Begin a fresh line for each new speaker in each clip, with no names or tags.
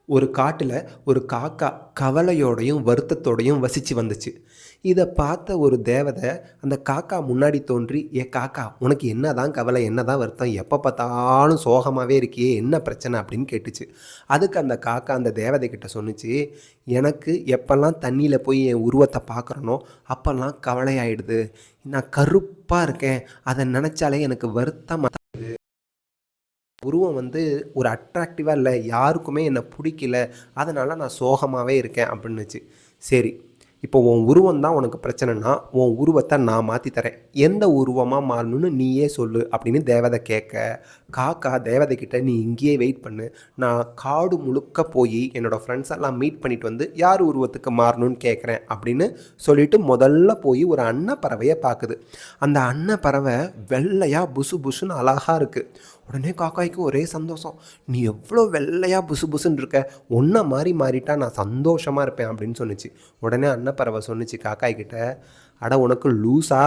ஒரு காட்டுல ஒரு காக்கா கவலையோடையும் வருத்தத்தோடையும் வசிச்சு வந்துச்சு. இத பார்த்த ஒரு தேவதை அந்த காக்கா முன்னாடி தோன்றி, "ஏ காக்கா, உனக்கு என்னதான் கவலை? என்னதான் வருத்தம்? எப்ப பார்த்தாலும் சோகமாவே இருக்கியே! என்ன பிரச்சனை?" அப்படின்னு கேட்டுச்சு. அதுக்கு அந்த காக்கா அந்த தேவதை கிட்ட சொன்னுச்சு, "எனக்கு எப்பல்லாம் தண்ணீல போய் என் உருவத்த பார்க்குறேனோ, அப்பல்லாம் கவலையாயிடுது. நான் கருப்பா இருக்கேன். அத நெனச்சாலே எனக்கு வருத்தமா உருவம் ஒரு அட்ராக்டிவா இல்ல. யாருக்குமே என்ன புடிக்கல. அதனால நான் சோகமாவே இருக்கேன் அப்டின்னுச்சு. சரி. இப்போ உன் உருவம் தான் உனக்கு பிரச்சனைன்னா, உன் உருவத்த நான் மாத்தி தரேன். எந்த உருவமா மாறணும்னு நீயே சொல்லு அப்படின்னு தேவதை கேட்க, காக்கா தேவதை கிட்ட நீ இங்கேயே வெயிட் பண்ணு. நான் காடு முழுக்க போய் என்னோட ஃப்ரெண்ட்ஸ் எல்லாம் மீட் பண்ணிட்டு வந்து யார் உருவத்துக்கு மாறணும்னு கேட்குறேன் அப்படின்னு சொல்லிட்டு முதல்ல போய் ஒரு அன்னப்பறவைய பார்க்குது. அந்த அன்னப்பறவை வெள்ளையா புசு புசுன்னு அழகா இருக்கு. உடனே காக்காய்க்கு ஒரே சந்தோஷம். "நீ எவ்வளோ வெள்ளையா புசு புசுன்னு இருக்க. உன்ன மாரி மாறிட்டா நான் சந்தோஷமா இருப்பேன்" அப்படின்னு சொன்னுச்சு. உடனே அன்னப்பறவை சொன்னுச்சு காக்காய்கிட்ட, "அட உனக்கு லூசா?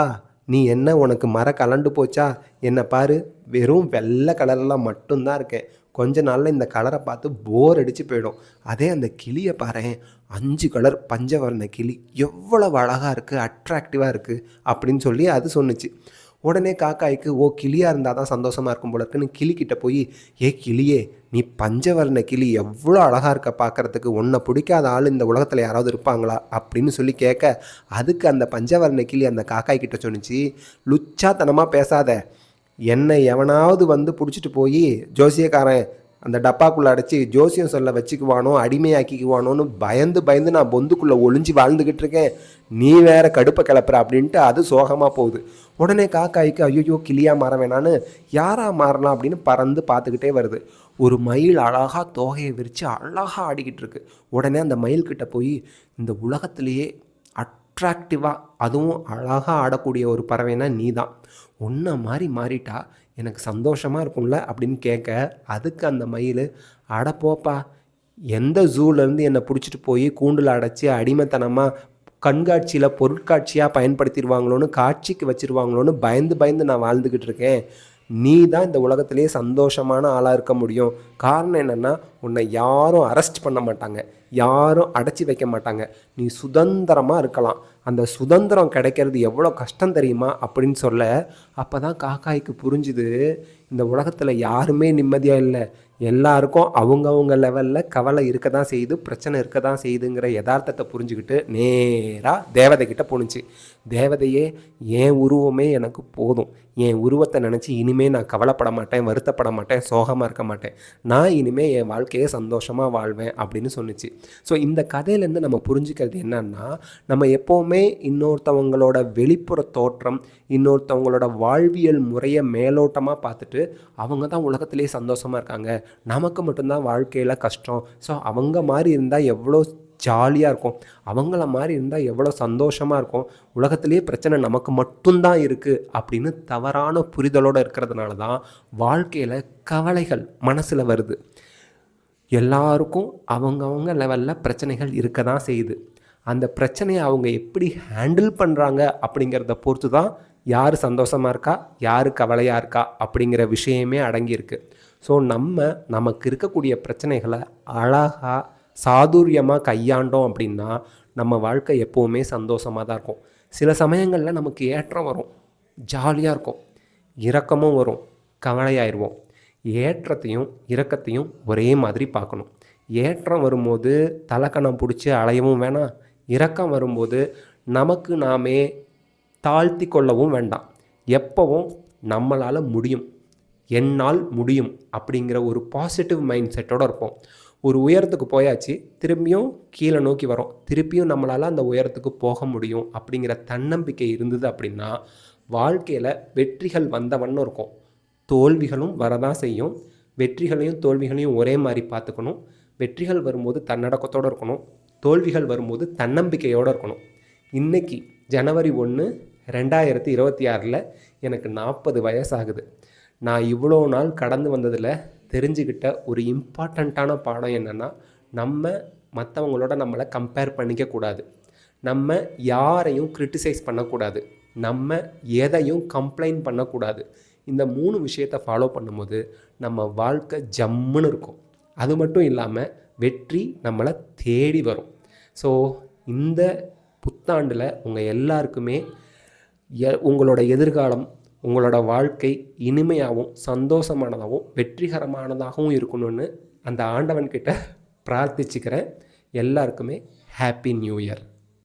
நீ என்ன உனக்கு மரம் கலண்டு போச்சா? என்ன பாரு, வெறும் வெள்ளை கலர்ல மட்டும் தான் இருக்கேன். கொஞ்ச நாள்ல இந்த கலரை பார்த்து போர் அடிச்சு போயிடும். அதே அந்த கிளிய பாரேன், 5 கலர் பஞ்சவர்ண கிளி. எவ்வளவு அழகா இருக்கு, அட்ராக்டிவா இருக்கு" அப்படின்னு சொல்லி அது சொன்னுச்சு. உடனே காக்காய்க்கு, ஓ கிளியாக இருந்தால் தான் சந்தோஷமாக இருக்கும் போல இருக்குன்னு கிளிக்கிட்ட போய், ஏ கிளியே, நீ பஞ்சவர்ண கிளி எவ்வளோ அழகாக இருக்க பார்க்குறதுக்கு, உன்னை பிடிக்காத ஆள் இந்த உலகத்தில் யாராவது இருப்பாங்களா அப்படின்னு சொல்லி கேட்க, அதுக்கு அந்த பஞ்சவர்ண கிளி அந்த காக்காய் கிட்ட சொன்னிச்சு, லுச்சாத்தனமாக பேசாத. என்னை எவனாவது பிடிச்சிட்டு போய் ஜோசியக்காரன் அந்த டப்பாக்குள்ளே அடைச்சி ஜோசியம் சொல்ல வச்சுக்குவானோ, அடிமையாக்கிக்குவானோன்னு பயந்து பயந்து நான் பொந்துக்குள்ளே ஒளிஞ்சு வாழ்ந்துக்கிட்டு இருக்கேன். நீ வேற கடுப்பை கிளப்புற அப்படின்ட்டு அது சோகமாக போகுது. உடனே காக்காய்க்கு, ஐயோ கிளியாக மாற வேணான்னு யாரா மாறலாம் அப்படின்னு பறந்து பார்த்துக்கிட்டே வருது. ஒரு மயில் அழகாக தோகையை விரித்து அழகாக ஆடிக்கிட்டு இருக்கு. உடனே அந்த மயில்கிட்ட போய், இந்த உலகத்திலேயே அட்ராக்டிவாக அதுவும் அழகாக ஆடக்கூடிய ஒரு பறவைனா நீ தான். உன்னை மாதிரி மாறிட்டா எனக்கு சந்தோஷமாக இருக்கும்ல அப்படின்னு கேட்க, அதுக்கு அந்த மயில், அட போப்பா, எந்த ஜூலேருந்து என்னை பிடிச்சிட்டு போய் கூண்டில் அடைச்சி அடிமைத்தனமாக கண்காட்சியில் பொருட்காட்சியாக பயன்படுத்திடுவாங்களோன்னு, காட்சிக்கு வச்சுருவாங்களோன்னு பயந்து பயந்து நான் வாழ்ந்துக்கிட்டு இருக்கேன். நீ தான் இந்த உலகத்திலேயே சந்தோஷமான ஆளாக இருக்க முடியும். காரணம் என்னென்னா, உன்னை யாரும் அரெஸ்ட் பண்ண மாட்டாங்க, யாரும் அடைச்சி வைக்க மாட்டாங்க. நீ சுதந்திரமாக இருக்கலாம். அந்த சுதந்திரம் கிடைக்கிறது எவ்வளோ கஷ்டம் தெரியுமா அப்படின்னு சொல்ல, அப்போ தான் காக்காய்க்கு புரிஞ்சுது, இந்த உலகத்தில் யாருமே நிம்மதியாக இல்லை. எல்லாருக்கும் அவங்கவுங்க லெவலில் கவலை இருக்க தான் செய்யுது, பிரச்சனை இருக்க தான் செய்யுதுங்கிற யதார்த்தத்தை புரிஞ்சுக்கிட்டு நேராக தேவதைக்கிட்ட போணுச்சு. தேவதையே, என் உருவமே எனக்கு போதும். என் உருவத்தை நினச்சி இனிமேல் நான் கவலைப்பட மாட்டேன், வருத்தப்பட மாட்டேன், சோகமாக இருக்க மாட்டேன். நான் இனிமேல் என் வாழ்க்கையை சந்தோஷமாக வாழ்வேன் அப்படின்னு சொன்னிச்சு. ஸோ இந்த கதையிலேருந்து நம்ம புரிஞ்சுக்கிறது என்னன்னா, நம்ம எப்போவுமே இன்னொருத்தவங்களோட வெளிப்புற தோற்றம், இன்னொருத்தவங்களோட வாழ்வியல் முறையை மேலோட்டமாக பார்த்துட்டு அவங்க தான் உலகத்திலே சந்தோஷமாக இருக்காங்க, நமக்கு மட்டும்தான் வாழ்க்கையில் கஷ்டம், ஸோ அவங்க மாதிரி இருந்தால் எவ்வளோ ஜாலியாக இருக்கும், அவங்கள மாதிரி இருந்தால் எவ்வளோ சந்தோஷமாக இருக்கும், உலகத்திலே பிரச்சனை நமக்கு மட்டும்தான் இருக்குது அப்படின்னு தவறான புரிதலோடு இருக்கிறதுனால தான் வாழ்க்கையில் கவலைகள் மனசில் வருது. எல்லாருக்கும் அவங்கவுங்க லெவலில் பிரச்சனைகள் இருக்க தான் செய்யுது. அந்த பிரச்சனையை அவங்க எப்படி ஹேண்டில் பண்ணுறாங்க அப்படிங்கிறத பொறுத்து தான் யார் சந்தோஷமாக இருக்கா, யார் கவலையாக இருக்கா அப்படிங்கிற விஷயமே அடங்கியிருக்கு. ஸோ நமக்கு இருக்கக்கூடிய பிரச்சனைகளை அழகாக சாதுரியமாக கையாண்டோம் அப்படின்னா நம்ம வாழ்க்கை எப்போவுமே சந்தோஷமாக தான் இருக்கும். சில சமயங்களில் நமக்கு ஏற்றம் வரும், ஜாலியாக இருக்கும், இரக்கமும் வரும், கவலையாயிடுவோம். ஏற்றத்தையும் இரக்கத்தையும் ஒரே மாதிரி பார்க்கணும். ஏற்றம் வரும்போது தலைக்கணம் பிடிச்சி அலையவும் வேணாம், இரக்கம் வரும்போது நமக்கு நாமே தாழ்த்தி கொள்ளவும் வேண்டாம். எப்போவும் நம்மளால் முடியும், என்னால் முடியும் அப்படிங்கிற ஒரு பாசிட்டிவ் மைண்ட் செட்டோடு இருப்போம். ஒரு உயரத்துக்கு போயாச்சு, திரும்பியும் கீழே நோக்கி வரோம், திருப்பியும் நம்மளால் அந்த உயரத்துக்கு போக முடியும் அப்படிங்கிற தன்னம்பிக்கை இருந்தது அப்படின்னா வாழ்க்கையில் வெற்றிகள் வந்த வண்ணம் இருக்கும். தோல்விகளும் வரதான் செய்யும். வெற்றிகளையும் தோல்விகளையும் ஒரே மாதிரி பார்த்துக்கணும். வெற்றிகள் வரும்போது தன்னடக்கத்தோடு இருக்கணும், தோல்விகள் வரும்போது தன்னம்பிக்கையோடு இருக்கணும். இன்றைக்கி ஜனவரி 1, 2026 எனக்கு 40 வயசாகுது. நான் இவ்வளோ நாள் கடந்து வந்ததில் தெரிஞ்சுக்கிட்ட ஒரு இம்பார்ட்டண்ட்டான பாடம் என்னென்னா, நம்ம மற்றவங்களோட நம்மளை கம்பேர் பண்ணிக்கக்கூடாது, நம்ம யாரையும் கிரிட்டிசைஸ் பண்ணக்கூடாது, நம்ம எதையும் கம்ப்ளைண்ட் பண்ணக்கூடாது. இந்த 3 விஷயத்தை ஃபாலோ பண்ணும்போது நம்ம வாழ்க்கை ஜம்முன்னு இருக்கும். அது மட்டும் இல்லாமல் வெற்றி நம்மளை தேடி வரும். ஸோ இந்த புத்தாண்டில் உங்கள் எல்லாருக்குமே உங்களோட எதிர்காலம், உங்களோட வாழ்க்கை இனிமையாகவும் சந்தோஷமானதாகவும் வெற்றிகரமானதாகவும் இருக்கணும்னு அந்த ஆண்டவன்கிட்ட பிரார்த்திச்சுக்கிறேன். எல்லாருக்குமே ஹாப்பி நியூ இயர்.